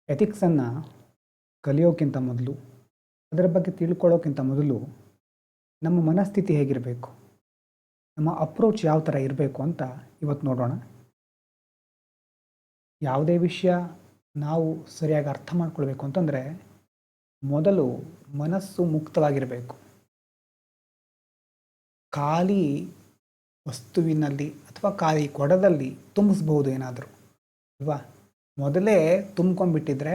ಎಥಿಕ್ಸನ್ನು ಕಲಿಯೋಕ್ಕಿಂತ ಮೊದಲು, ಅದರ ಬಗ್ಗೆ ತಿಳ್ಕೊಳ್ಳೋಕ್ಕಿಂತ ಮೊದಲು ನಮ್ಮ ಮನಸ್ಥಿತಿ ಹೇಗಿರಬೇಕು, ನಮ್ಮ ಅಪ್ರೋಚ್ ಯಾವ ಥರ ಇರಬೇಕು ಅಂತ ಇವತ್ತು ನೋಡೋಣ. ಯಾವುದೇ ವಿಷಯ ನಾವು ಸರಿಯಾಗಿ ಅರ್ಥ ಮಾಡ್ಕೊಳ್ಬೇಕು ಅಂತಂದರೆ ಮೊದಲು ಮನಸ್ಸು ಮುಕ್ತವಾಗಿರಬೇಕು. ಖಾಲಿ ವಸ್ತುವಿನಲ್ಲಿ ಅಥವಾ ಖಾಲಿ ಕೊಡದಲ್ಲಿ ತುಂಬಿಸ್ಬೋದು ಏನಾದರೂ ಅಲ್ವಾ. ಮೊದಲೇ ತುಂಬ್ಕೊಂಡ್ಬಿಟ್ಟಿದ್ರೆ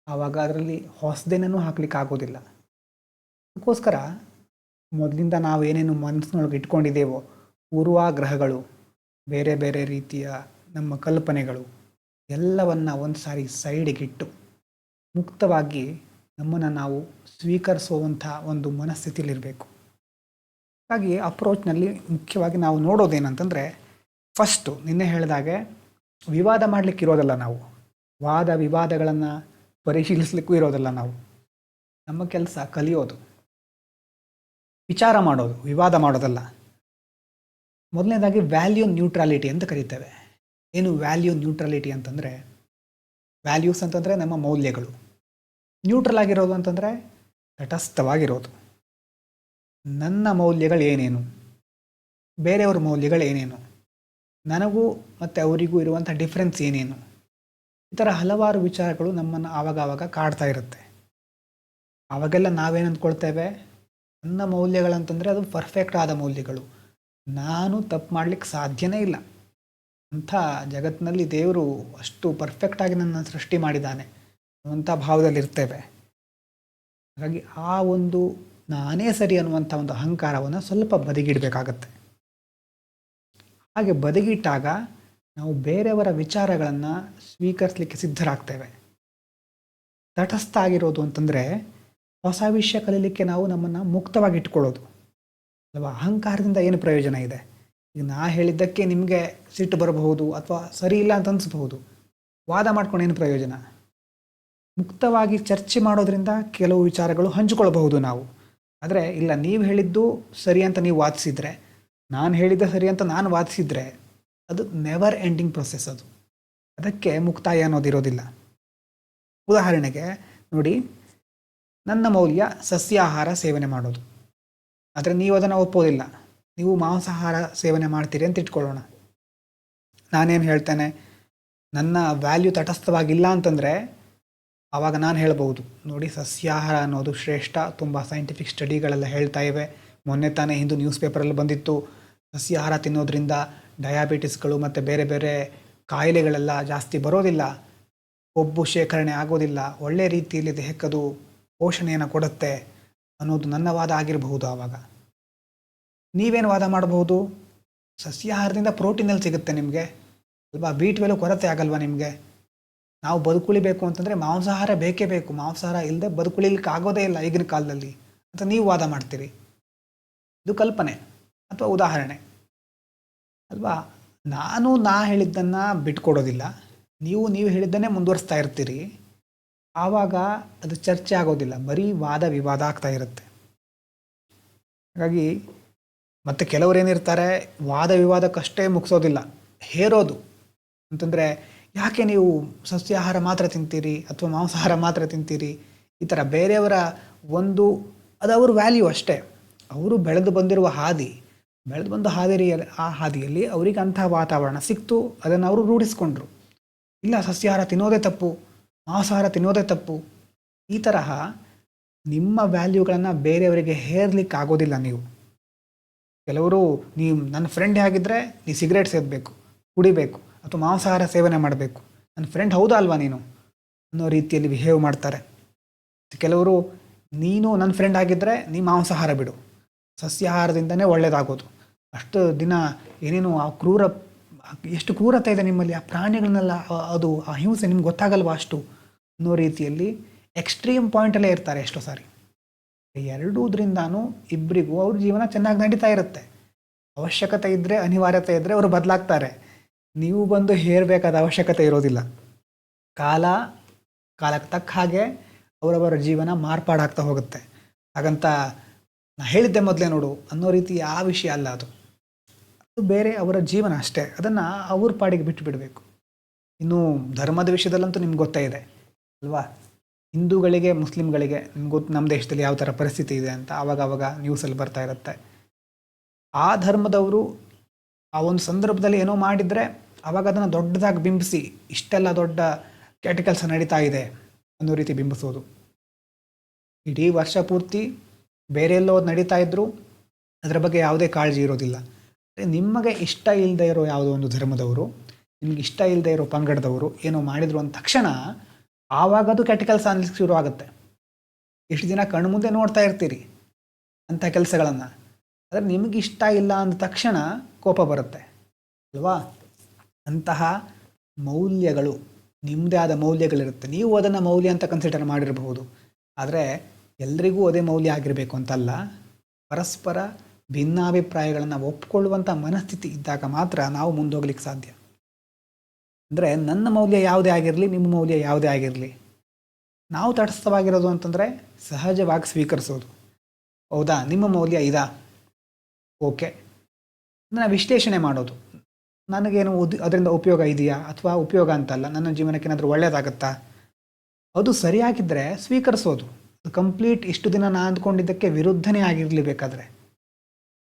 ಆವಾಗ ಅದರಲ್ಲಿ ಹೊಸದೇನೂ ಹಾಕ್ಲಿಕ್ಕೆ ಆಗೋದಿಲ್ಲ. ಅದಕ್ಕೋಸ್ಕರ ಮೊದಲಿಂದ ನಾವು ಏನೇನು ಮನಸ್ಸಿನೊಳಗೆ ಇಟ್ಕೊಂಡಿದ್ದೇವೋ, ಪೂರ್ವಾಗ್ರಹಗಳು, ಬೇರೆ ಬೇರೆ ರೀತಿಯ ನಮ್ಮ ಕಲ್ಪನೆಗಳು ಎಲ್ಲವನ್ನು ಒಂದು ಸಾರಿ ಸೈಡಿಗಿಟ್ಟು ಮುಕ್ತವಾಗಿ ನಮ್ಮನ್ನು ನಾವು ಸ್ವೀಕರಿಸುವಂಥ ಒಂದು ಮನಸ್ಥಿತಿಯಲ್ಲಿರಬೇಕು. ಹಾಗಾಗಿ ಅಪ್ರೋಚ್ನಲ್ಲಿ ಮುಖ್ಯವಾಗಿ ನಾವು ನೋಡೋದೇನಂತಂದರೆ, ಫಸ್ಟು ನಿನ್ನೆ ಹೇಳಿದಾಗೆ ವಿವಾದ ಮಾಡಲಿಕ್ಕೆ ಇರೋದಲ್ಲ, ನಾವು ವಾದ ವಿವಾದಗಳನ್ನು ಪರಿಶೀಲಿಸಲಿಕ್ಕೂ ಇರೋದಲ್ಲ. ನಮ್ಮ ಕೆಲಸ ಕಲಿಯೋದು, ವಿಚಾರ ಮಾಡೋದು, ವಿವಾದ ಮಾಡೋದಲ್ಲ. ಮೊದಲನೇದಾಗಿ ವ್ಯಾಲ್ಯೂ ನ್ಯೂಟ್ರಾಲಿಟಿ ಅಂತ ಕರೀತೇವೆ. ಏನು ವ್ಯಾಲ್ಯೂ ನ್ಯೂಟ್ರಾಲಿಟಿ ಅಂತಂದರೆ, ವ್ಯಾಲ್ಯೂಸ್ ಅಂತಂದರೆ ನಮ್ಮ ಮೌಲ್ಯಗಳು, ನ್ಯೂಟ್ರಲ್ ಆಗಿರೋದು ಅಂತಂದರೆ ತಟಸ್ಥವಾಗಿರೋದು. ನನ್ನ ಮೌಲ್ಯಗಳು ಏನೇನು, ಬೇರೆಯವ್ರ ಮೌಲ್ಯಗಳು ಏನೇನು, ನನಗೂ ಮತ್ತು ಅವರಿಗೂ ಇರುವಂಥ ಡಿಫ್ರೆನ್ಸ್ ಏನೇನು, ಈ ಥರ ಹಲವಾರು ವಿಚಾರಗಳು ನಮ್ಮನ್ನು ಆವಾಗ ಕಾಡ್ತಾ ಇರುತ್ತೆ. ಆವಾಗೆಲ್ಲ ನಾವೇನು ಅಂದ್ಕೊಳ್ತೇವೆ, ನನ್ನ ಮೌಲ್ಯಗಳಂತಂದರೆ ಅದು ಪರ್ಫೆಕ್ಟ್ ಆದ ಮೌಲ್ಯಗಳು, ನಾನು ತಪ್ಪು ಮಾಡಲಿಕ್ಕೆ ಸಾಧ್ಯನೇ ಇಲ್ಲ, ಅಂಥ ಜಗತ್ತಿನಲ್ಲಿ ದೇವರು ಅಷ್ಟು ಪರ್ಫೆಕ್ಟಾಗಿ ನನ್ನ ಸೃಷ್ಟಿ ಮಾಡಿದ್ದಾನೆ ಅನ್ನುವಂಥ ಭಾವದಲ್ಲಿರ್ತೇವೆ. ಹಾಗಾಗಿ ಆ ಒಂದು ನಾನೇ ಸರಿ ಅನ್ನುವಂಥ ಒಂದು ಅಹಂಕಾರವನ್ನು ಸ್ವಲ್ಪ ಬದಿಗಿಡಬೇಕಾಗತ್ತೆ. ಹಾಗೆ ಬದಿಗಿಟ್ಟಾಗ ನಾವು ಬೇರೆಯವರ ವಿಚಾರಗಳನ್ನು ಸ್ವೀಕರಿಸಲಿಕ್ಕೆ ಸಿದ್ಧರಾಗ್ತೇವೆ. ತಟಸ್ಥ ಆಗಿರೋದು ಅಂತಂದರೆ ಹೊಸ ವಿಷಯ ಕಲೀಲಿಕ್ಕೆ ನಾವು ನಮ್ಮನ್ನು ಮುಕ್ತವಾಗಿ ಇಟ್ಕೊಳ್ಳೋದು ಅಲ್ವಾ. ಅಹಂಕಾರದಿಂದ ಏನು ಪ್ರಯೋಜನ ಇದೆ? ಈಗ ನಾ ಹೇಳಿದ್ದಕ್ಕೆ ನಿಮಗೆ ಸಿಟ್ಟು ಬರಬಹುದು ಅಥವಾ ಸರಿ ಇಲ್ಲ ಅಂತ ಅನಿಸ್ಬಹುದು. ವಾದ ಮಾಡ್ಕೊಂಡು ಏನು ಪ್ರಯೋಜನ? ಮುಕ್ತವಾಗಿ ಚರ್ಚೆ ಮಾಡೋದ್ರಿಂದ ಕೆಲವು ವಿಚಾರಗಳು ಹಂಚಿಕೊಳ್ಬಹುದು ನಾವು. ಆದರೆ ಇಲ್ಲ, ನೀವು ಹೇಳಿದ್ದು ಸರಿ ಅಂತ ನೀವು ವಾದಿಸಿದರೆ, ನಾನು ಹೇಳಿದ್ದೆ ಸರಿ ಅಂತ ನಾನು ವಾದಿಸಿದರೆ, ಅದು ನೆವರ್ ಎಂಡಿಂಗ್ ಪ್ರೊಸೆಸ್. ಅದಕ್ಕೆ ಮುಕ್ತಾಯ ಅನ್ನೋದಿರೋದಿಲ್ಲ. ಉದಾಹರಣೆಗೆ ನೋಡಿ, ನನ್ನ ಮೌಲ್ಯ ಸಸ್ಯಾಹಾರ ಸೇವನೆ ಮಾಡೋದು, ಆದರೆ ನೀವು ಅದನ್ನು ಒಪ್ಪೋದಿಲ್ಲ, ನೀವು ಮಾಂಸಾಹಾರ ಸೇವನೆ ಮಾಡ್ತೀರಿ ಅಂತ ಇಟ್ಕೊಳ್ಳೋಣ. ನಾನೇನು ಹೇಳ್ತೇನೆ, ನನ್ನ ವ್ಯಾಲ್ಯೂ ತಟಸ್ಥವಾಗಿಲ್ಲ ಅಂತಂದರೆ ಆವಾಗ ನಾನು ಹೇಳ್ಬೋದು, ನೋಡಿ ಸಸ್ಯಾಹಾರ ಅನ್ನೋದು ಶ್ರೇಷ್ಠ, ತುಂಬ ಸೈಂಟಿಫಿಕ್ ಸ್ಟಡಿಗಳೆಲ್ಲ ಹೇಳ್ತಾ ಇವೆ. ಮೊನ್ನೆ ತಾನೇ ಹಿಂದೂ ನ್ಯೂಸ್ ಪೇಪರಲ್ಲಿ ಬಂದಿತ್ತು, ಸಸ್ಯಾಹಾರ ತಿನ್ನೋದ್ರಿಂದ ಡಯಾಬಿಟಿಸ್ಗಳು ಮತ್ತು ಬೇರೆ ಬೇರೆ ಕಾಯಿಲೆಗಳೆಲ್ಲ ಜಾಸ್ತಿ ಬರೋದಿಲ್ಲ, ಕೊಬ್ಬು ಶೇಖರಣೆ ಆಗೋದಿಲ್ಲ, ಒಳ್ಳೆಯ ರೀತಿಯಲ್ಲಿ ದೇಹಕ್ಕದು ಪೋಷಣೆಯನ್ನು ಕೊಡುತ್ತೆ ಅನ್ನೋದು ನನ್ನ ವಾದ ಆಗಿರಬಹುದು. ಆವಾಗ ನೀವೇನು ವಾದ ಮಾಡಬಹುದು? ಸಸ್ಯಾಹಾರದಿಂದ ಪ್ರೋಟೀನಲ್ಲಿ ಸಿಗುತ್ತೆ ನಿಮಗೆ ಅಲ್ವಾ, B12 ಕೊರತೆ ಆಗಲ್ವಾ ನಿಮಗೆ? ನಾವು ಬದುಕುಳಿಬೇಕು ಅಂತಂದರೆ ಮಾಂಸಾಹಾರ ಬೇಕೇ ಬೇಕು, ಮಾಂಸಾಹಾರ ಇಲ್ಲದೆ ಬದುಕುಳಿಲಿಕ್ಕೆ ಆಗೋದೇ ಇಲ್ಲ ಈಗಿನ ಕಾಲದಲ್ಲಿ ಅಂತ ನೀವು ವಾದ ಮಾಡ್ತೀರಿ. ಇದು ಕಲ್ಪನೆ ಅಥವಾ ಉದಾಹರಣೆ ಅಲ್ವಾ. ನಾ ಹೇಳಿದ್ದನ್ನು ಬಿಟ್ಕೊಡೋದಿಲ್ಲ, ನೀವು ಹೇಳಿದ್ದನ್ನೇ ಮುಂದುವರಿಸ್ತಾ ಇರ್ತೀರಿ. ಆವಾಗ ಅದು ಚರ್ಚೆ ಆಗೋದಿಲ್ಲ, ಬರೀ ವಾದ ವಿವಾದ ಆಗ್ತಾ ಇರುತ್ತೆ. ಹಾಗಾಗಿ ಮತ್ತು ಕೆಲವರೇನಿರ್ತಾರೆ, ವಾದ ವಿವಾದಕ್ಕಷ್ಟೇ ಮುಗಿಸೋದಿಲ್ಲ, ಹೇರೋದು. ಅಂತಂದರೆ ಯಾಕೆ ನೀವು ಸಸ್ಯಾಹಾರ ಮಾತ್ರ ತಿಂತೀರಿ ಅಥವಾ ಮಾಂಸಾಹಾರ ಮಾತ್ರ ತಿಂತೀರಿ, ಈ ಥರ ಬೇರೆಯವರ ಒಂದು ಅದು ಅವ್ರ ವ್ಯಾಲ್ಯೂ ಅಷ್ಟೇ. ಅವರು ಬೆಳೆದು ಬಂದಿರುವ ಬೆಳೆದು ಬಂದ ಆ ಹಾದಿಯಲ್ಲಿ ಅವರಿಗೆ ಅಂಥ ವಾತಾವರಣ ಸಿಕ್ತು, ಅದನ್ನು ಅವರು ರೂಢಿಸ್ಕೊಂಡ್ರು. ಇಲ್ಲ, ಸಸ್ಯಾಹಾರ ತಿನ್ನೋದೇ ತಪ್ಪು, ಮಾಂಸಾಹಾರ ತಿನ್ನೋದೇ ತಪ್ಪು. ಈ ತರಹ ನಿಮ್ಮ ವ್ಯಾಲ್ಯೂಗಳನ್ನು ಬೇರೆಯವರಿಗೆ ಹೇರ್ಲಿಕ್ಕೆ ಆಗೋದಿಲ್ಲ. ಕೆಲವರು, ನೀವು ನನ್ನ ಫ್ರೆಂಡ್ ಆಗಿದ್ದರೆ ನೀವು ಸಿಗರೇಟ್ ಸೇದಬೇಕು, ಕುಡಿಬೇಕು ಅಥವಾ ಮಾಂಸಾಹಾರ ಸೇವನೆ ಮಾಡಬೇಕು, ನನ್ನ ಫ್ರೆಂಡ್ ಹೌದಾ ಅಲ್ವಾ ನೀನು ಅನ್ನೋ ರೀತಿಯಲ್ಲಿ ಬಿಹೇವ್ ಮಾಡ್ತಾರೆ. ಕೆಲವರು, ನೀನು ನನ್ನ ಫ್ರೆಂಡ್ ಆಗಿದ್ದರೆ ನೀ ಮಾಂಸಾಹಾರ ಬಿಡು, ಸಸ್ಯಾಹಾರದಿಂದನೇ ಒಳ್ಳೆಯದಾಗೋದು, ಅಷ್ಟು ದಿನ ಏನೇನು ಎಷ್ಟು ಕ್ರೂರತೆ ಇದೆ ನಿಮ್ಮಲ್ಲಿ, ಆ ಪ್ರಾಣಿಗಳನ್ನೆಲ್ಲ ಅದು ಆ ಹಿಂಸೆ ನಿಮ್ಗೆ ಗೊತ್ತಾಗಲ್ವ ಅಷ್ಟು ಅನ್ನೋ ರೀತಿಯಲ್ಲಿ ಎಕ್ಸ್ಟ್ರೀಮ್ ಪಾಯಿಂಟಲ್ಲೇ ಇರ್ತಾರೆ ಎಷ್ಟೋ ಸಾರಿ. ಎರಡೂದ್ರಿಂದಾನು ಇಬ್ಬರಿಗೂ ಅವ್ರ ಜೀವನ ಚೆನ್ನಾಗಿ ನಡೀತಾ ಇರುತ್ತೆ. ಅವಶ್ಯಕತೆ ಇದ್ದರೆ, ಅನಿವಾರ್ಯತೆ ಇದ್ದರೆ ಅವರು ಬದಲಾಗ್ತಾರೆ. ನೀವು ಬಂದು ಹೇರಬೇಕಾದ ಅವಶ್ಯಕತೆ ಇರೋದಿಲ್ಲ. ಕಾಲಕ್ಕೆ ತಕ್ಕ ಹಾಗೆ ಅವರವರ ಜೀವನ ಮಾರ್ಪಾಡಾಗ್ತಾ ಹೋಗುತ್ತೆ. ಹಾಗಂತ ನಾ ಹೇಳಿದ್ದೆ ಮೊದಲೇ ನೋಡು ಅನ್ನೋ ರೀತಿ ಆ ವಿಷಯ ಅಲ್ಲ. ಅದು ಬೇರೆ ಅವರ ಜೀವನ ಅಷ್ಟೇ, ಅದನ್ನು ಅವ್ರ ಪಾಡಿಗೆ ಬಿಟ್ಟು ಬಿಡಬೇಕು. ಇನ್ನು ಧರ್ಮದ ವಿಷಯದಲ್ಲಂತೂ ನಿಮ್ಗೆ ಗೊತ್ತೇ ಇದೆ, ಅಲ್ವಾ? ಹಿಂದೂಗಳಿಗೆ ಮುಸ್ಲಿಮ್ಗಳಿಗೆ ನಿಮ್ಗೆ ಗೊತ್ತು ನಮ್ಮ ದೇಶದಲ್ಲಿ ಯಾವ ಥರ ಪರಿಸ್ಥಿತಿ ಇದೆ ಅಂತ ಆವಾಗ ನ್ಯೂಸಲ್ಲಿ ಬರ್ತಾ ಇರುತ್ತೆ. ಆ ಧರ್ಮದವರು ಆ ಒಂದು ಸಂದರ್ಭದಲ್ಲಿ ಏನೋ ಮಾಡಿದರೆ ಆವಾಗ ಅದನ್ನು ದೊಡ್ಡದಾಗಿ ಬಿಂಬಿಸಿ ಇಷ್ಟೆಲ್ಲ ದೊಡ್ಡ ಕೆಟ್ಟ ಕೆಲಸ ನಡೀತಾ ಇದೆ ಅನ್ನೋ ರೀತಿ ಬಿಂಬಿಸೋದು. ಇಡೀ ವರ್ಷ ಪೂರ್ತಿ ಬೇರೆ ಎಲ್ಲೋ ನಡೀತಾ ಇದ್ದರೂ ಅದರ ಬಗ್ಗೆ ಯಾವುದೇ ಕಾಳಜಿ ಇರೋದಿಲ್ಲ. ನಿಮಗೆ ಇಷ್ಟ ಇಲ್ಲದೆ ಇರೋ ಯಾವುದೋ ಒಂದು ಧರ್ಮದವರು, ನಿಮ್ಗೆ ಇಷ್ಟ ಇಲ್ಲದೆ ಇರೋ ಪಂಗಡದವರು ಏನೋ ಮಾಡಿದ್ರು ಅಂದ ತಕ್ಷಣ ಆವಾಗ ಅದು ಕೆಟ್ಟ ಕೆಲಸ ಅನ್ಲಿಕ್ಕೆ ಶುರು ಆಗುತ್ತೆ. ಇಷ್ಟು ದಿನ ಕಣ್ಣು ಮುಂದೆ ನೋಡ್ತಾ ಇರ್ತೀರಿ ಅಂಥ ಕೆಲಸಗಳನ್ನು, ಆದರೆ ನಿಮಗೆ ಇಷ್ಟ ಇಲ್ಲ ಅಂದ ತಕ್ಷಣ ಕೋಪ ಬರುತ್ತೆ ಅಲ್ವಾ? ಅಂತಹ ಮೌಲ್ಯಗಳು, ನಿಮ್ಮದೇ ಆದ ಮೌಲ್ಯಗಳಿರುತ್ತೆ. ನೀವು ಅದನ್ನು ಮೌಲ್ಯ ಅಂತ ಕನ್ಸಿಡರ್ ಮಾಡಿರಬಹುದು, ಆದರೆ ಎಲ್ರಿಗೂ ಅದೇ ಮೌಲ್ಯ ಆಗಿರಬೇಕು ಅಂತಲ್ಲ. ಪರಸ್ಪರ ಭಿನ್ನಾಭಿಪ್ರಾಯಗಳನ್ನು ಒಪ್ಕೊಳ್ಳುವಂಥ ಮನಸ್ಥಿತಿ ಇದ್ದಾಗ ಮಾತ್ರ ನಾವು ಮುಂದೋಗ್ಲಿಕ್ಕೆ ಸಾಧ್ಯ. ಅಂದರೆ ನನ್ನ ಮೌಲ್ಯ ಯಾವುದೇ ಆಗಿರಲಿ, ನಿಮ್ಮ ಮೌಲ್ಯ ಯಾವುದೇ ಆಗಿರಲಿ, ನಾವು ತಟಸ್ಥವಾಗಿರೋದು ಅಂತಂದರೆ ಸಹಜವಾಗಿ ಸ್ವೀಕರಿಸೋದು. ಹೌದಾ, ನಿಮ್ಮ ಮೌಲ್ಯ ಇದಾ, ಓಕೆ, ಅದನ್ನು ವಿಶ್ಲೇಷಣೆ ಮಾಡೋದು. ನನಗೇನು ಅದರಿಂದ ಉಪಯೋಗ ಇದೆಯಾ ಅಥವಾ ಉಪಯೋಗ ಅಂತಲ್ಲ, ನನ್ನ ಜೀವನಕ್ಕೆ ಏನಾದರೂ ಒಳ್ಳೆಯದಾಗುತ್ತಾ, ಅದು ಸರಿಯಾಗಿದ್ದರೆ ಸ್ವೀಕರಿಸೋದು. ಅದು ಕಂಪ್ಲೀಟ್ ಇಷ್ಟು ದಿನ ನಾನು ಅಂದ್ಕೊಂಡಿದ್ದಕ್ಕೆ ವಿರುದ್ಧನೇ ಆಗಿರಲಿ. ಬೇಕಾದರೆ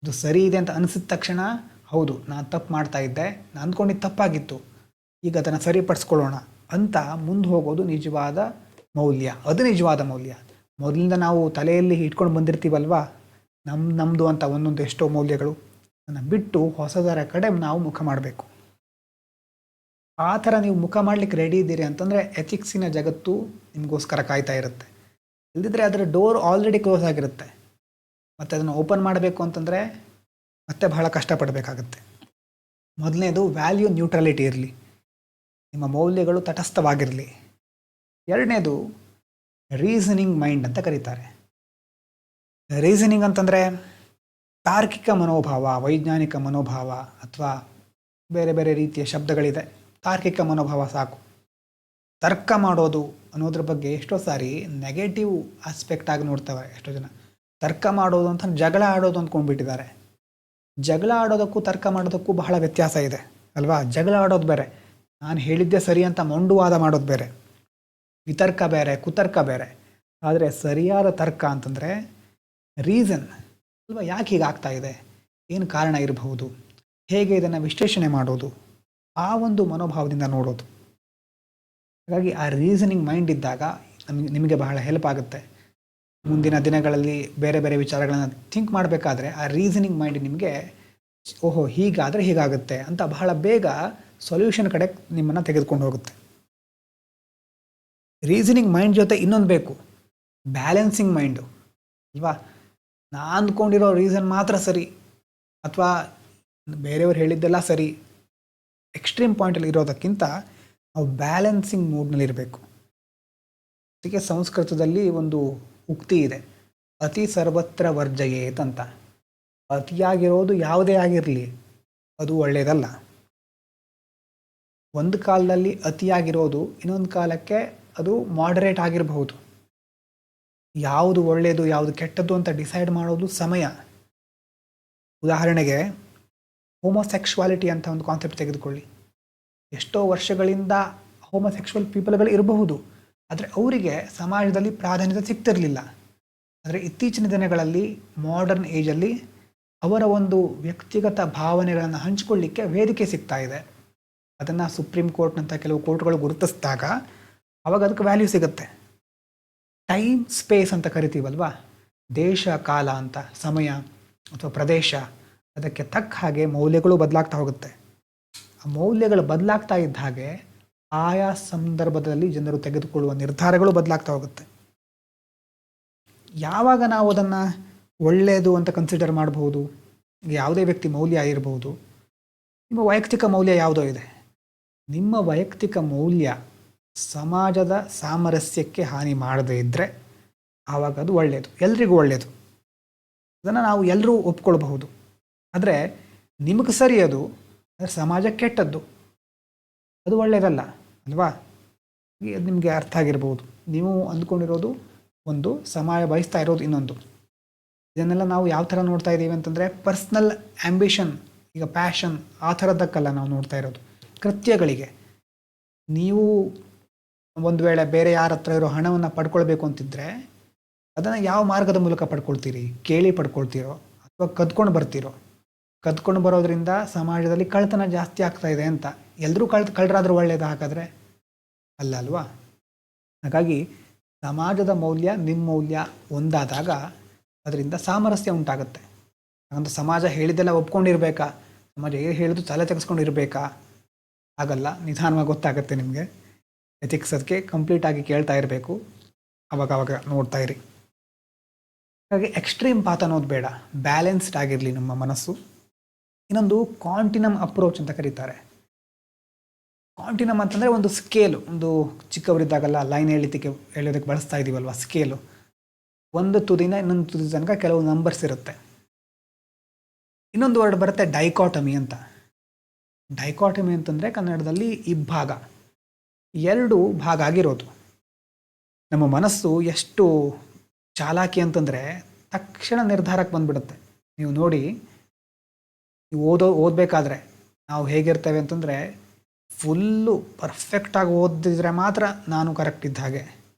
ಅದು ಸರಿ ಇದೆ ಅಂತ ಅನಿಸಿದ ತಕ್ಷಣ ಹೌದು ನಾನು ತಪ್ಪು ಮಾಡ್ತಾ ಇದ್ದೆ, ನಾನು ಅಂದ್ಕೊಂಡಿದ್ದು ತಪ್ಪಾಗಿತ್ತು, ಈಗ ಅದನ್ನು ಸರಿಪಡಿಸ್ಕೊಳ್ಳೋಣ ಅಂತ ಮುಂದೆ ಹೋಗೋದು ನಿಜವಾದ ಮೌಲ್ಯ. ಅದು ನಿಜವಾದ ಮೌಲ್ಯ. ಮೊದಲಿಂದ ನಾವು ತಲೆಯಲ್ಲಿ ಇಟ್ಕೊಂಡು ಬಂದಿರ್ತೀವಲ್ವಾ ನಮ್ಮದು ಅಂತ ಒಂದೊಂದು ಎಷ್ಟೋ ಮೌಲ್ಯಗಳು, ಅದನ್ನು ಬಿಟ್ಟು ಹೊಸದರ ಕಡೆ ನಾವು ಮುಖ ಮಾಡಬೇಕು. ಆ ಥರ ನೀವು ಮುಖ ಮಾಡಲಿಕ್ಕೆ ರೆಡಿ ಇದ್ದೀರಿ ಅಂತಂದರೆ ಎಥಿಕ್ಸಿನ ಜಗತ್ತು ನಿಮಗೋಸ್ಕರ ಕಾಯ್ತಾ ಇರುತ್ತೆ. ಇಲ್ಲದಿದ್ದರೆ ಅದರ ಡೋರ್ ಆಲ್ರೆಡಿ ಕ್ಲೋಸ್ ಆಗಿರುತ್ತೆ. ಮತ್ತು ಅದನ್ನು ಓಪನ್ ಮಾಡಬೇಕು ಅಂತಂದರೆ ಮತ್ತೆ ಬಹಳ ಕಷ್ಟಪಡಬೇಕಾಗತ್ತೆ. ಮೊದಲನೇದು ವ್ಯಾಲ್ಯೂ ನ್ಯೂಟ್ರಲಿಟಿ ಇರಲಿ, ನಿಮ್ಮ ಮೌಲ್ಯಗಳು ತಟಸ್ಥವಾಗಿರಲಿ. ಎರಡನೇದು ರೀಸನಿಂಗ್ ಮೈಂಡ್ ಅಂತ ಕರೀತಾರೆ. ರೀಸನಿಂಗ್ ಅಂತಂದರೆ ತಾರ್ಕಿಕ ಮನೋಭಾವ, ವೈಜ್ಞಾನಿಕ ಮನೋಭಾವ ಅಥವಾ ಬೇರೆ ಬೇರೆ ರೀತಿಯ ಶಬ್ದಗಳಿದೆ. ತಾರ್ಕಿಕ ಮನೋಭಾವ ಸಾಕು. ತರ್ಕ ಮಾಡೋದು ಅನ್ನೋದ್ರ ಬಗ್ಗೆ ಎಷ್ಟೋ ಸಾರಿ ನೆಗೆಟಿವ್ ಆಸ್ಪೆಕ್ಟ್ ಆಗಿ ನೋಡ್ತವೆ ಎಷ್ಟೋ ಜನ. ತರ್ಕ ಮಾಡೋದು ಅಂತ ಜಗಳ ಆಡೋದು ಅಂದ್ಕೊಂಡ್ಬಿಟ್ಟಿದ್ದಾರೆ. ಜಗಳ ಆಡೋದಕ್ಕೂ ತರ್ಕ ಮಾಡೋದಕ್ಕೂ ಬಹಳ ವ್ಯತ್ಯಾಸ ಇದೆ ಅಲ್ವಾ? ಜಗಳ ಆಡೋದು ಬೇರೆ, ನಾನು ಹೇಳಿದ್ದೆ ಸರಿ ಅಂತ ಮೊಂಡುವಾದ ಮಾಡೋದು ಬೇರೆ, ವಿತರ್ಕ ಬೇರೆ, ಕುತರ್ಕ ಬೇರೆ. ಆದರೆ ಸರಿಯಾದ ತರ್ಕ ಅಂತಂದರೆ ರೀಸನ್ ಅಲ್ವಾ, ಯಾಕೆ ಹೀಗಾಗ್ತಾ ಇದೆ, ಏನು ಕಾರಣ ಇರಬಹುದು, ಹೇಗೆ ಇದನ್ನು ವಿಶ್ಲೇಷಣೆ ಮಾಡೋದು, ಆ ಒಂದು ಮನೋಭಾವದಿಂದ ನೋಡೋದು. ಹಾಗಾಗಿ ಆ ರೀಸನಿಂಗ್ ಮೈಂಡ್ ಇದ್ದಾಗ ನಿಮಗೆ ಬಹಳ ಹೆಲ್ಪ್ ಆಗುತ್ತೆ. ಮುಂದಿನ ದಿನಗಳಲ್ಲಿ ಬೇರೆ ಬೇರೆ ವಿಚಾರಗಳನ್ನು ಥಿಂಕ್ ಮಾಡಬೇಕಾದ್ರೆ ಆ ರೀಸನಿಂಗ್ ಮೈಂಡ್ ನಿಮಗೆ ಓಹೋ ಹೀಗಾದರೆ ಹೀಗಾಗುತ್ತೆ ಅಂತ ಬಹಳ ಬೇಗ ಸೊಲ್ಯೂಷನ್ ಕಡೆ ನಿಮ್ಮನ್ನು ತೆಗೆದುಕೊಂಡು ಹೋಗುತ್ತೆ. ರೀಸನಿಂಗ್ ಮೈಂಡ್ ಜೊತೆ ಇನ್ನೊಂದು ಬೇಕು, ಬ್ಯಾಲೆನ್ಸಿಂಗ್ ಮೈಂಡು ಅಲ್ವಾ? ನಾನು ಅಂದ್ಕೊಂಡಿರೋ ರೀಸನ್ ಮಾತ್ರ ಸರಿ ಅಥವಾ ಬೇರೆಯವ್ರು ಹೇಳಿದ್ದೆಲ್ಲ ಸರಿ, ಎಕ್ಸ್ಟ್ರೀಮ್ ಪಾಯಿಂಟಲ್ಲಿ ಇರೋದಕ್ಕಿಂತ ನಾವು ಬ್ಯಾಲೆನ್ಸಿಂಗ್ ಮೂಡ್ನಲ್ಲಿರಬೇಕು. ಅದಕ್ಕೆ ಸಂಸ್ಕೃತದಲ್ಲಿ ಒಂದು ಉಕ್ತಿ ಇದೆ, ಅತಿ ಸರ್ವತ್ರ ವರ್ಜಯೇತ್ ಅಂತ. ಅತಿಯಾಗಿರೋದು ಯಾವುದೇ ಆಗಿರಲಿ ಅದು ಒಳ್ಳೆಯದಲ್ಲ. ಒಂದು ಕಾಲದಲ್ಲಿ ಅತಿಯಾಗಿರೋದು ಇನ್ನೊಂದು ಕಾಲಕ್ಕೆ ಅದು ಮಾಡರೇಟ್ ಆಗಿರಬಹುದು. ಯಾವುದು ಒಳ್ಳೆಯದು ಯಾವುದು ಕೆಟ್ಟದ್ದು ಅಂತ ಡಿಸೈಡ್ ಮಾಡೋದು ಸಮಯ. ಉದಾಹರಣೆಗೆ ಹೋಮೋಸೆಕ್ಷುವಾಲಿಟಿ ಅಂತ ಒಂದು ಕಾನ್ಸೆಪ್ಟ್ ತೆಗೆದುಕೊಳ್ಳಿ. ಎಷ್ಟೋ ವರ್ಷಗಳಿಂದ ಹೋಮೋಸೆಕ್ಷುವಲ್ ಪೀಪಲ್ಗಳು ಇರಬಹುದು, ಆದರೆ ಅವರಿಗೆ ಸಮಾಜದಲ್ಲಿ ಪ್ರಾಧಾನ್ಯತೆ ಸಿಗ್ತಿರಲಿಲ್ಲ. ಆದರೆ ಇತ್ತೀಚಿನ ದಿನಗಳಲ್ಲಿ ಮಾಡರ್ನ್ ಏಜಲ್ಲಿ ಅವರ ಒಂದು ವ್ಯಕ್ತಿಗತ ಭಾವನೆಗಳನ್ನು ಹಂಚಿಕೊಳ್ಳಿಕ್ಕೆ ವೇದಿಕೆ ಸಿಗ್ತಾ ಇದೆ. ಅದನ್ನು ಸುಪ್ರೀಂ ಕೋರ್ಟ್ನಂಥ ಕೆಲವು ಕೋರ್ಟ್ಗಳು ಗುರುತಿಸಿದಾಗ ಅವಾಗ ಅದಕ್ಕೆ ವ್ಯಾಲ್ಯೂ ಸಿಗುತ್ತೆ. ಟೈಮ್ ಸ್ಪೇಸ್ ಅಂತ ಕರಿತೀವಲ್ವಾ, ದೇಶ ಕಾಲ ಅಂತ, ಸಮಯ ಅಥವಾ ಪ್ರದೇಶ, ಅದಕ್ಕೆ ತಕ್ಕ ಹಾಗೆ ಮೌಲ್ಯಗಳು ಬದಲಾಗ್ತಾ ಹೋಗುತ್ತೆ. ಆ ಮೌಲ್ಯಗಳು ಬದಲಾಗ್ತಾ ಇದ್ದ ಹಾಗೆ ಆಯಾ ಸಂದರ್ಭದಲ್ಲಿ ಜನರು ತೆಗೆದುಕೊಳ್ಳುವ ನಿರ್ಧಾರಗಳು ಬದಲಾಗ್ತಾ ಹೋಗುತ್ತೆ. ಯಾವಾಗ ನಾವು ಅದನ್ನು ಒಳ್ಳೆಯದು ಅಂತ ಕನ್ಸಿಡರ್ ಮಾಡಬಹುದು, ಯಾವುದೇ ವ್ಯಕ್ತಿ ಮೌಲ್ಯ ಇರಬಹುದು. ನಿಮ್ಮ ವೈಯಕ್ತಿಕ ಮೌಲ್ಯ ಯಾವುದೋ ಇದೆ, ನಿಮ್ಮ ವೈಯಕ್ತಿಕ ಮೌಲ್ಯ ಸಮಾಜದ ಸಾಮರಸ್ಯಕ್ಕೆ ಹಾನಿ ಮಾಡದೇ ಇದ್ದರೆ ಆವಾಗ ಅದು ಒಳ್ಳೆಯದು, ಎಲ್ರಿಗೂ ಒಳ್ಳೆಯದು. ಅದನ್ನು ನಾವು ಎಲ್ಲರೂ ಒಪ್ಕೊಳ್ಬಹುದು. ಆದರೆ ನಿಮಗೆ ಸರಿ ಅದು, ಆದರೆ ಸಮಾಜಕ್ಕೆ ಕೆಟ್ಟದ್ದು, ಅದು ಒಳ್ಳೆಯದಲ್ಲ ಅಲ್ವಾ? ಅದು ನಿಮಗೆ ಅರ್ಥ ಆಗಿರ್ಬೋದು. ನೀವು ಅಂದ್ಕೊಂಡಿರೋದು ಒಂದು, ಸಮಾಜ ಬಯಸ್ತಾ ಇರೋದು ಇನ್ನೊಂದು. ಇದನ್ನೆಲ್ಲ ನಾವು ಯಾವ ಥರ ನೋಡ್ತಾ ಇದ್ದೀವಿ ಅಂತಂದರೆ ಪರ್ಸ್ನಲ್ ಆ್ಯಂಬಿಷನ್, ಈಗ ಪ್ಯಾಷನ್ ಆ ಥರದ್ದಕ್ಕಲ್ಲ ನಾವು ನೋಡ್ತಾ ಇರೋದು, ಕೃತ್ಯಗಳಿಗೆ. ನೀವು ಒಂದು ವೇಳೆ ಬೇರೆ ಯಾರ ಹತ್ರ ಇರೋ ಹಣವನ್ನು ಪಡ್ಕೊಳ್ಬೇಕು ಅಂತಿದ್ರೆ ಅದನ್ನು ಯಾವ ಮಾರ್ಗದ ಮೂಲಕ ಪಡ್ಕೊಳ್ತೀರಿ? ಕೇಳಿ ಪಡ್ಕೊಳ್ತೀರೋ ಅಥವಾ ಕದ್ಕೊಂಡು ಬರ್ತೀರೋ? ಕದ್ಕೊಂಡು ಬರೋದ್ರಿಂದ ಸಮಾಜದಲ್ಲಿ ಕಳ್ತನ ಜಾಸ್ತಿ ಆಗ್ತಾ ಇದೆ ಅಂತ. ಎಲ್ಲರೂ ಕಳ್ಳರಾದ್ರೂ ಒಳ್ಳೇದು ಹಾಗಾದರೆ? ಅಲ್ಲ ಅಲ್ವಾ? ಹಾಗಾಗಿ ಸಮಾಜದ ಮೌಲ್ಯ ನಿಮ್ಮ ಮೌಲ್ಯ ಒಂದಾದಾಗ ಅದರಿಂದ ಸಾಮರಸ್ಯ ಉಂಟಾಗುತ್ತೆ. ಹಾಗಂತ ಸಮಾಜ ಹೇಳಿದ್ದೆಲ್ಲ ಒಪ್ಕೊಂಡಿರ್ಬೇಕಾ? ಸಮಾಜ ಏನು ಹೇಳಿದ್ರು ತಲೆ ತೆಗೆಸ್ಕೊಂಡಿರ್ಬೇಕಾ? ಆಗಲ್ಲ. ನಿಧಾನವಾಗಿ ಗೊತ್ತಾಗುತ್ತೆ ನಿಮಗೆ. ಎಥಿಕ್ಸ್ ಅದಕ್ಕೆ ಕಂಪ್ಲೀಟಾಗಿ ಕೇಳ್ತಾ ಇರಬೇಕು, ಅವಾಗವಾಗ ನೋಡ್ತಾ ಇರಿ. ಹಾಗಾಗಿ ಎಕ್ಸ್ಟ್ರೀಮ್ ಪಾತ್ ಅನ್ನೋದು ಬೇಡ, ಬ್ಯಾಲೆನ್ಸ್ಡ್ ಆಗಿರಲಿ ನಮ್ಮ ಮನಸ್ಸು. ಇನ್ನೊಂದು ಕಾಂಟಿನಮ್ ಅಪ್ರೋಚ್ ಅಂತ ಕರೀತಾರೆ. ಕಾಂಟಿನಮ್ ಅಂತಂದರೆ ಒಂದು ಸ್ಕೇಲು, ಒಂದು ಚಿಕ್ಕವರಿದ್ದಾಗಲ್ಲ ಲೈನ್ ಹೇಳೋದಕ್ಕೆ ಬಳಸ್ತಾ ಇದ್ದೀವಲ್ವ, ಸ್ಕೇಲು. ಒಂದು ತುದಿನ ಇನ್ನೊಂದು ತುದಿ ತನಕ ಕೆಲವು ನಂಬರ್ಸ್ ಇರುತ್ತೆ. ಇನ್ನೊಂದು ವರ್ಡ್ ಬರುತ್ತೆ ಡೈಕಾಟಮಿ ಅಂತ. ಡೈಕಾಟಮಿ ಅಂತಂದರೆ ಕನ್ನಡದಲ್ಲಿ ಇಬ್ಬಾಗ, ಎರಡು ಭಾಗ ಆಗಿರೋದು. ನಮ್ಮ ಮನಸ್ಸು ಎಷ್ಟು ಚಾಲಾಕಿ ಅಂತಂದರೆ ತಕ್ಷಣ ನಿರ್ಧಾರಕ್ಕೆ ಬಂದ್ಬಿಡುತ್ತೆ. ನೀವು ನೋಡಿ, ನೀವು ಓದಬೇಕಾದ್ರೆ ನಾವು ಹೇಗಿರ್ತೇವೆ ಅಂತಂದರೆ ಫುಲ್ಲು ಪರ್ಫೆಕ್ಟಾಗಿ ಓದಿದ್ರೆ ಮಾತ್ರ ನಾನು ಕರೆಕ್ಟ್ ಇದ್ದ ಹಾಗೆ,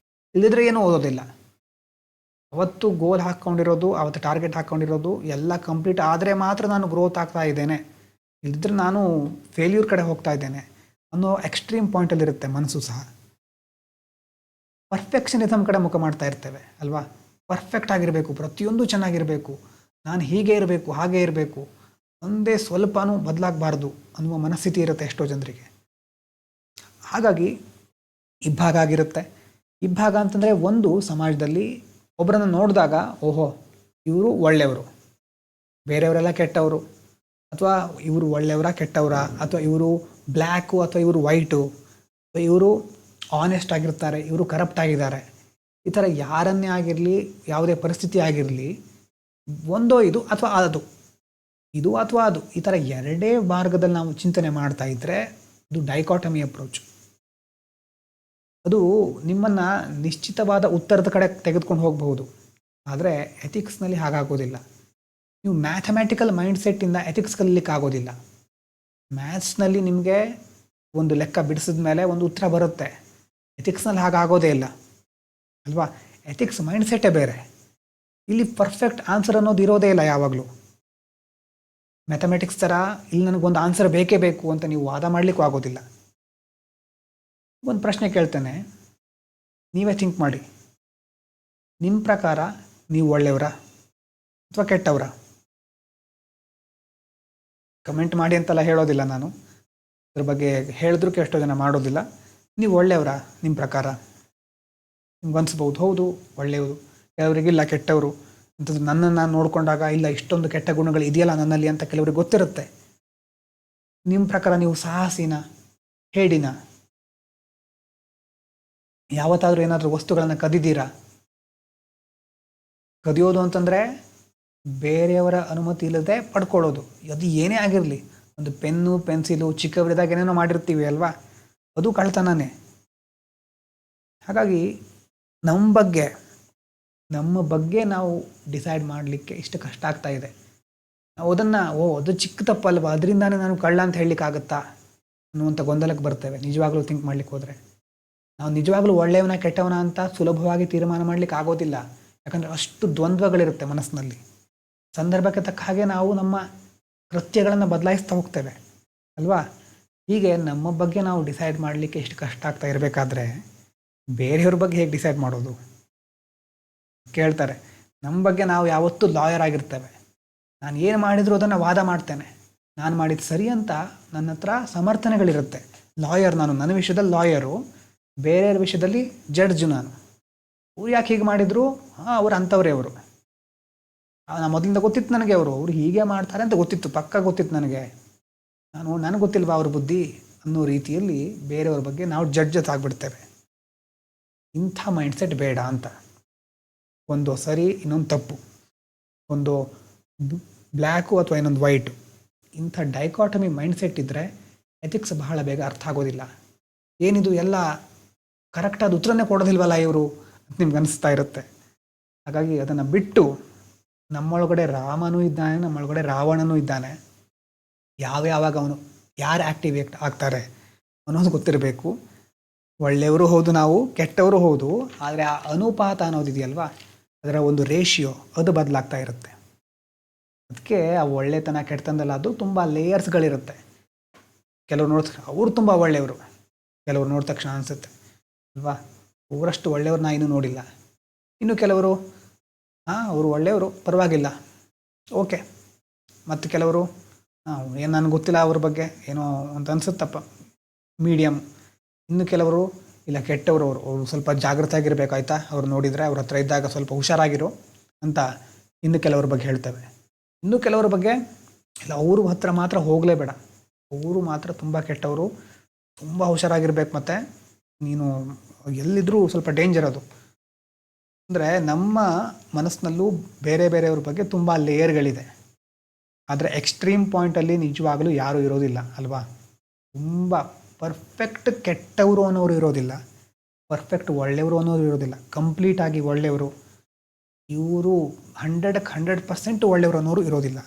ಇಲ್ಲದಿದ್ರೆ ಏನೂ ಓದೋದಿಲ್ಲ. ಅವತ್ತು ಗೋಲ್ ಹಾಕ್ಕೊಂಡಿರೋದು, ಅವತ್ತು ಟಾರ್ಗೆಟ್ ಹಾಕ್ಕೊಂಡಿರೋದು ಎಲ್ಲ ಕಂಪ್ಲೀಟ್ ಆದರೆ ಮಾತ್ರ ನಾನು ಗ್ರೋತ್ ಆಗ್ತಾ ಇದ್ದೇನೆ, ಇಲ್ಲದಿದ್ರೆ ನಾನು ಫೇಲ್ಯೂರ್ ಕಡೆ ಹೋಗ್ತಾ ಇದ್ದೇನೆ ಅನ್ನೋ ಎಕ್ಸ್ಟ್ರೀಮ್ ಪಾಯಿಂಟಲ್ಲಿರುತ್ತೆ ಮನಸ್ಸು ಸಹ. ಪರ್ಫೆಕ್ಷನಿಸಮ್ ಕಡೆ ಮುಖ ಮಾಡ್ತಾ ಇರ್ತೇವೆ ಅಲ್ವಾ? ಪರ್ಫೆಕ್ಟ್ ಆಗಿರಬೇಕು, ಪ್ರತಿಯೊಂದು ಚೆನ್ನಾಗಿರಬೇಕು, ನಾನು ಹೀಗೆ ಇರಬೇಕು, ಹಾಗೆ ಇರಬೇಕು, ಒಂದೇ ಸ್ವಲ್ಪನೂ ಬದಲಾಗಬಾರ್ದು ಅನ್ನುವ ಮನಸ್ಥಿತಿ ಇರುತ್ತೆ ಎಷ್ಟೋ ಜನರಿಗೆ. ಹಾಗಾಗಿ ಇಬ್ಬಾಗ ಆಗಿರುತ್ತೆ. ಇಬ್ಬಾಗ ಅಂತಂದರೆ ಒಂದು ಸಮಾಜದಲ್ಲಿ ಒಬ್ಬರನ್ನು ನೋಡಿದಾಗ ಓಹೋ ಇವರು ಒಳ್ಳೆಯವರು, ಬೇರೆಯವರೆಲ್ಲ ಕೆಟ್ಟವರು, ಅಥವಾ ಇವರು ಒಳ್ಳೆಯವರ ಕೆಟ್ಟವರ, ಅಥವಾ ಇವರು ಬ್ಲ್ಯಾಕು ಅಥವಾ ಇವರು ವೈಟು, ಅಥವಾ ಇವರು ಆನೆಸ್ಟ್ ಆಗಿರ್ತಾರೆ, ಇವರು ಕರಪ್ಟ್ ಆಗಿದ್ದಾರೆ. ಈ ಥರ ಯಾರನ್ನೇ ಆಗಿರಲಿ, ಯಾವುದೇ ಪರಿಸ್ಥಿತಿ ಆಗಿರಲಿ, ಒಂದೋ ಇದು ಅಥವಾ ಅದು, ಇದು ಅಥವಾ ಅದು, ಈ ಥರ ಎರಡೇ ಮಾರ್ಗದಲ್ಲಿ ನಾವು ಚಿಂತನೆ ಮಾಡ್ತಾ ಇದ್ದರೆ ಇದು ಡೈಕಾಟಮಿ ಅಪ್ರೋಚ್. ಅದು ನಿಮ್ಮನ್ನು ನಿಶ್ಚಿತವಾದ ಉತ್ತರದ ಕಡೆ ತೆಗೆದುಕೊಂಡು ಹೋಗಬಹುದು. ಆದರೆ ಎಥಿಕ್ಸ್ನಲ್ಲಿ ಹಾಗಾಗೋದಿಲ್ಲ. ನೀವು ಮ್ಯಾಥಮ್ಯಾಟಿಕಲ್ ಮೈಂಡ್ಸೆಟ್ಟಿಂದ ಎಥಿಕ್ಸ್ ಕಲಿಲಿಕ್ಕೆ ಆಗೋದಿಲ್ಲ. ಮ್ಯಾಥ್ಸ್ನಲ್ಲಿ ನಿಮಗೆ ಒಂದು ಲೆಕ್ಕ ಬಿಡಿಸಿದ ಮೇಲೆ ಒಂದು ಉತ್ತರ ಬರುತ್ತೆ. ಎಥಿಕ್ಸ್ನಲ್ಲಿ ಹಾಗಾಗೋದೇ ಇಲ್ಲ ಅಲ್ವಾ? ಎಥಿಕ್ಸ್ ಮೈಂಡ್ಸೆಟ್ಟೇ ಬೇರೆ. ಇಲ್ಲಿ ಪರ್ಫೆಕ್ಟ್ ಆನ್ಸರ್ ಅನ್ನೋದು ಇರೋದೇ ಇಲ್ಲ ಯಾವಾಗಲೂ. ಮ್ಯಾಥಮೆಟಿಕ್ಸ್ ಥರ ಇಲ್ಲಿ ನನಗೊಂದು ಆನ್ಸರ್ ಬೇಕೇ ಬೇಕು ಅಂತ ನೀವು ವಾದ ಮಾಡಲಿಕ್ಕೂ ಆಗೋದಿಲ್ಲ. ಒಂದು ಪ್ರಶ್ನೆ ಕೇಳ್ತೇನೆ, ನೀವೇ ಥಿಂಕ್ ಮಾಡಿ. ನಿಮ್ಮ ಪ್ರಕಾರ ನೀವು ಒಳ್ಳೆಯವರಾ ಅಥವಾ ಕೆಟ್ಟವರಾ? ಕಮೆಂಟ್ ಮಾಡಿ ಅಂತೆಲ್ಲ ಹೇಳೋದಿಲ್ಲ ನಾನು, ಅದ್ರ ಬಗ್ಗೆ ಹೇಳಿದ್ರೂ ಎಷ್ಟೋ ಜನ ಮಾಡೋದಿಲ್ಲ. ನೀವು ಒಳ್ಳೆಯವರಾ ನಿಮ್ಮ ಪ್ರಕಾರ? ನಿಮ್ಗೆ ಅನಿಸ್ಬೋದು ಹೌದು ಒಳ್ಳೆಯವರು, ಕೆಲವರಿಗಿಲ್ಲ ಕೆಟ್ಟವರು ಅಂತಂದ್ರೆ ನನ್ನನ್ನು ನಾನು ನೋಡಿಕೊಂಡಾಗ ಇಲ್ಲ ಇಷ್ಟೊಂದು ಕೆಟ್ಟ ಗುಣಗಳು ಇದೆಯಲ್ಲ ನನ್ನಲ್ಲಿ ಅಂತ ಕೆಲವರಿಗೆ ಗೊತ್ತಿರುತ್ತೆ. ನಿಮ್ಮ ಪ್ರಕಾರ ನೀವು ಸಾಹಸಿನ, ಹೇಡಿನ? ಯಾವತ್ತಾದರೂ ಏನಾದರೂ ವಸ್ತುಗಳನ್ನು ಕದಿದ್ದೀರಾ? ಕದಿಯೋದು ಅಂತಂದರೆ ಬೇರೆಯವರ ಅನುಮತಿ ಇಲ್ಲದೆ ಪಡ್ಕೊಳ್ಳೋದು. ಅದು ಏನೇ ಆಗಿರಲಿ, ಒಂದು ಪೆನ್ನು ಪೆನ್ಸಿಲು ಚಿಕ್ಕವರಿದಾಗ ಏನೇನೋ ಮಾಡಿರ್ತೀವಿ ಅಲ್ವಾ, ಅದು ಕಳ್ತನನೇ. ಹಾಗಾಗಿ ನಮ್ಮ ಬಗ್ಗೆ ನಾವು ಡಿಸೈಡ್ ಮಾಡಲಿಕ್ಕೆ ಇಷ್ಟು ಕಷ್ಟ ಆಗ್ತಾ ಇದೆ. ನಾವು ಅದನ್ನು ಅದು ಚಿಕ್ಕ ತಪ್ಪಲ್ವಾ, ಅದರಿಂದಾನೇ ನಾನು ಕಳ್ಳ ಅಂತ ಹೇಳಲಿಕ್ಕಾಗತ್ತಾ ಅನ್ನುವಂಥ ಗೊಂದಲಕ್ಕೆ ಬರ್ತೇವೆ ನಿಜವಾಗ್ಲೂ ಥಿಂಕ್ ಮಾಡ್ಲಿಕ್ಕೆ ಹೋದರೆ. ನಾವು ನಿಜವಾಗ್ಲೂ ಒಳ್ಳೆಯವನ ಕೆಟ್ಟವನ ಅಂತ ಸುಲಭವಾಗಿ ತೀರ್ಮಾನ ಮಾಡಲಿಕ್ಕೆ ಆಗೋದಿಲ್ಲ. ಯಾಕಂದರೆ ಅಷ್ಟು ದ್ವಂದ್ವಗಳಿರುತ್ತೆ ಮನಸ್ಸಿನಲ್ಲಿ. ಸಂದರ್ಭಕ್ಕೆ ತಕ್ಕ ಹಾಗೆ ನಾವು ನಮ್ಮ ಕೃತ್ಯಗಳನ್ನು ಬದಲಾಯಿಸ್ತಾ ಹೋಗ್ತೇವೆ ಅಲ್ವಾ? ಹೀಗೆ ನಮ್ಮ ಬಗ್ಗೆ ನಾವು ಡಿಸೈಡ್ ಮಾಡಲಿಕ್ಕೆ ಎಷ್ಟು ಕಷ್ಟ ಆಗ್ತಾ ಇರಬೇಕಾದ್ರೆ ಬೇರೆಯವ್ರ ಬಗ್ಗೆ ಹೇಗೆ ಡಿಸೈಡ್ ಮಾಡೋದು? ಕೇಳ್ತಾರೆ. ನಮ್ಮ ಬಗ್ಗೆ ನಾವು ಯಾವತ್ತೂ ಲಾಯರ್ ಆಗಿರ್ತೇವೆ. ನಾನು ಏನು ಮಾಡಿದರೂ ಅದನ್ನು ವಾದ ಮಾಡ್ತೇನೆ, ನಾನು ಮಾಡಿದ್ದು ಸರಿ ಅಂತ ನನ್ನ ಹತ್ರ ಸಮರ್ಥನೆಗಳಿರುತ್ತೆ. ಲಾಯರ್ ನಾನು, ನನ್ನ ವಿಷಯದಲ್ಲಿ ಲಾಯರು, ಬೇರೆಯವ್ರ ವಿಷಯದಲ್ಲಿ ಜಡ್ಜು ನಾನು. ಅವ್ರು ಯಾಕೆ ಹೀಗೆ ಮಾಡಿದರು? ಅವ್ರು ಅಂಥವ್ರೆ ಅವರು. ಮೊದಲಿಂದ ಗೊತ್ತಿತ್ತು ನನಗೆ ಅವರು ಹೀಗೆ ಮಾಡ್ತಾರೆ ಅಂತ ಗೊತ್ತಿತ್ತು, ಪಕ್ಕ ಗೊತ್ತಿತ್ತು ನನಗೆ. ನನಗೆ ಗೊತ್ತಿಲ್ವಾ ಅವ್ರ ಬುದ್ಧಿ ಅನ್ನೋ ರೀತಿಯಲ್ಲಿ ಬೇರೆಯವ್ರ ಬಗ್ಗೆ ನಾವು ಜಡ್ಜಸ್ ಆಗಿಬಿಡ್ತೇವೆ. ಇಂಥ ಮೈಂಡ್ಸೆಟ್ ಬೇಡ ಅಂತ. ಒಂದು ಸರಿ ಇನ್ನೊಂದು ತಪ್ಪು, ಒಂದು ಬ್ಲ್ಯಾಕು ಅಥವಾ ಇನ್ನೊಂದು ವೈಟು, ಇಂಥ ಡೈಕಾಟಮಿ ಮೈಂಡ್ಸೆಟ್ ಇದ್ದರೆ ಎಥಿಕ್ಸ್ ಬಹಳ ಬೇಗ ಅರ್ಥ ಆಗೋದಿಲ್ಲ. ಏನಿದು ಎಲ್ಲ ಕರೆಕ್ಟಾದ ಉತ್ತರನೇ ಕೊಡೋದಿಲ್ವಲ್ಲ ಇವರು ಅಂತ ನಿಮ್ಗೆ ಅನಿಸ್ತಾ ಇರುತ್ತೆ. ಹಾಗಾಗಿ ಅದನ್ನು ಬಿಟ್ಟು ನಮ್ಮೊಳಗಡೆ ರಾಮನೂ ಇದ್ದಾನೆ, ನಮ್ಮೊಳಗಡೆ ರಾವಣನೂ ಇದ್ದಾನೆ. ಯಾವಾಗ ಅವನು ಯಾರು ಆ್ಯಕ್ಟಿವೇಟ್ ಆಗ್ತಾರೆ ಅನ್ನೋದು ಗೊತ್ತಿರಬೇಕು. ಒಳ್ಳೆಯವರು ಹೌದು ನಾವು, ಕೆಟ್ಟವರು ಹೌದು. ಆದರೆ ಆ ಅನುಪಾತ ಅನ್ನೋದಿದೆಯಲ್ವಾ, ಅದರ ಒಂದು ರೇಷಿಯೋ ಅದು ಬದಲಾಗ್ತಾ ಇರುತ್ತೆ. ಅದಕ್ಕೆ ಆ ಒಳ್ಳೆತನ ಕೆಟ್ಟತನದಲ್ಲ, ಅದು ತುಂಬ ಲೇಯರ್ಸ್ಗಳಿರುತ್ತೆ. ಕೆಲವ್ರು ನೋಡಿದ ಅವರು ತುಂಬ ಒಳ್ಳೆಯವರು, ಕೆಲವ್ರು ನೋಡಿದ ತಕ್ಷಣ ಅನಿಸುತ್ತೆ ಅಲ್ವಾ, ಅವರಷ್ಟು ಒಳ್ಳೆಯವ್ರನ್ನ ಇನ್ನೂ ನೋಡಿಲ್ಲ. ಇನ್ನು ಕೆಲವರು ಅವರು ಒಳ್ಳೆಯವರು, ಪರವಾಗಿಲ್ಲ, ಓಕೆ. ಮತ್ತು ಕೆಲವರು ಏನು ನನಗೆ ಗೊತ್ತಿಲ್ಲ ಅವ್ರ ಬಗ್ಗೆ, ಏನೋ ಅಂತ ಅನಿಸುತ್ತಪ್ಪ, ಮೀಡಿಯಮ್. ಇನ್ನು ಕೆಲವರು ಇಲ್ಲ, ಕೆಟ್ಟವರು, ಅವರು ಸ್ವಲ್ಪ ಜಾಗೃತಿ ಆಗಿರಬೇಕಾಯ್ತಾ, ಅವ್ರು ನೋಡಿದರೆ ಅವ್ರ ಹತ್ರ ಇದ್ದಾಗ ಸ್ವಲ್ಪ ಹುಷಾರಾಗಿರು ಅಂತ ಇನ್ನು ಕೆಲವ್ರ ಬಗ್ಗೆ ಹೇಳ್ತೇವೆ. ಇನ್ನು ಕೆಲವ್ರ ಬಗ್ಗೆ ಇಲ್ಲ, ಅವ್ರ ಹತ್ರ ಮಾತ್ರ ಹೋಗಲೇಬೇಡ, ಅವರು ಮಾತ್ರ ತುಂಬ ಕೆಟ್ಟವರು, ತುಂಬ ಹುಷಾರಾಗಿರ್ಬೇಕು, ಮತ್ತು ನೀನು ಎಲ್ಲಿದ್ದರೂ ಸ್ವಲ್ಪ ಡೇಂಜರ್ ಅದು. ಅಂದರೆ ನಮ್ಮ ಮನಸ್ಸಿನಲ್ಲೂ ಬೇರೆ ಬೇರೆಯವ್ರ ಬಗ್ಗೆ ತುಂಬ ಲೇಯರ್ಗಳಿದೆ. ಆದರೆ ಎಕ್ಸ್ಟ್ರೀಮ್ ಪಾಯಿಂಟಲ್ಲಿ ನಿಜವಾಗಲೂ ಯಾರೂ ಇರೋದಿಲ್ಲ ಅಲ್ವಾ. ತುಂಬ ಪರ್ಫೆಕ್ಟ್ ಕೆಟ್ಟವರು ಅನ್ನೋರು ಇರೋದಿಲ್ಲ, ಪರ್ಫೆಕ್ಟ್ ಒಳ್ಳೆಯವರು ಅನ್ನೋರು ಇರೋದಿಲ್ಲ. ಕಂಪ್ಲೀಟಾಗಿ ಒಳ್ಳೆಯವರು ಇವರು 100% ಒಳ್ಳೆಯವರು ಅನ್ನೋರು ಇರೋದಿಲ್ಲ,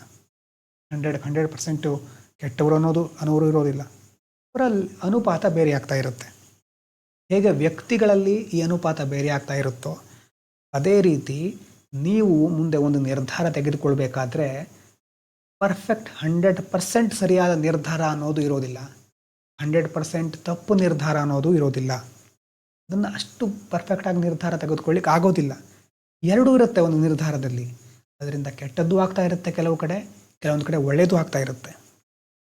100% ಕೆಟ್ಟವರು ಅನ್ನೋರು ಇರೋದಿಲ್ಲ. ಅವರ ಅನುಪಾತ ಬೇರೆ ಆಗ್ತಾ ಇರುತ್ತೆ. ಹೇಗೆ ವ್ಯಕ್ತಿಗಳಲ್ಲಿ ಈ ಅನುಪಾತ ಬೇರೆ ಆಗ್ತಾ ಇರುತ್ತೋ, ಅದೇ ರೀತಿ ನೀವು ಮುಂದೆ ಒಂದು ನಿರ್ಧಾರ ತೆಗೆದುಕೊಳ್ಬೇಕಾದ್ರೆ ಪರ್ಫೆಕ್ಟ್ 100% ಸರಿಯಾದ ನಿರ್ಧಾರ ಅನ್ನೋದು ಇರೋದಿಲ್ಲ, 100% ತಪ್ಪು ನಿರ್ಧಾರ ಅನ್ನೋದು ಇರೋದಿಲ್ಲ. ಅದನ್ನು ಅಷ್ಟು ಪರ್ಫೆಕ್ಟಾಗಿ ನಿರ್ಧಾರ ತೆಗೆದುಕೊಳ್ಳಿಕ್ಕೆ ಆಗೋದಿಲ್ಲ. ಎರಡೂ ಇರುತ್ತೆ ಒಂದು ನಿರ್ಧಾರದಲ್ಲಿ. ಅದರಿಂದ ಕೆಟ್ಟದ್ದು ಆಗ್ತಾ ಇರುತ್ತೆ ಕೆಲವು ಕಡೆ, ಕೆಲವೊಂದು ಕಡೆ ಒಳ್ಳೆಯದು ಆಗ್ತಾ ಇರುತ್ತೆ.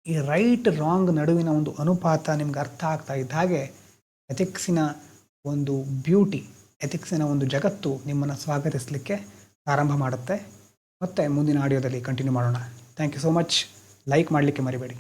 ಈ ರೈಟ್ ರಾಂಗ್ ನಡುವಿನ ಒಂದು ಅನುಪಾತ ನಿಮ್ಗೆ ಅರ್ಥ ಆಗ್ತಾ ಇದ್ದ ಹಾಗೆ ಎಥಿಕ್ಸಿನ ಒಂದು ಬ್ಯೂಟಿ, ಎಥಿಕ್ಸಿನ ಒಂದು ಜಗತ್ತು ನಿಮ್ಮನ್ನು ಸ್ವಾಗತಿಸಲಿಕ್ಕೆ ಪ್ರಾರಂಭ ಮಾಡುತ್ತೆ. ಮತ್ತು ಮುಂದಿನ ಆಡಿಯೋದಲ್ಲಿ ಕಂಟಿನ್ಯೂ ಮಾಡೋಣ. Thank you so much. Like ಮಾಡಲಿಕ್ಕೆ ಮರಿಬೇಡಿ.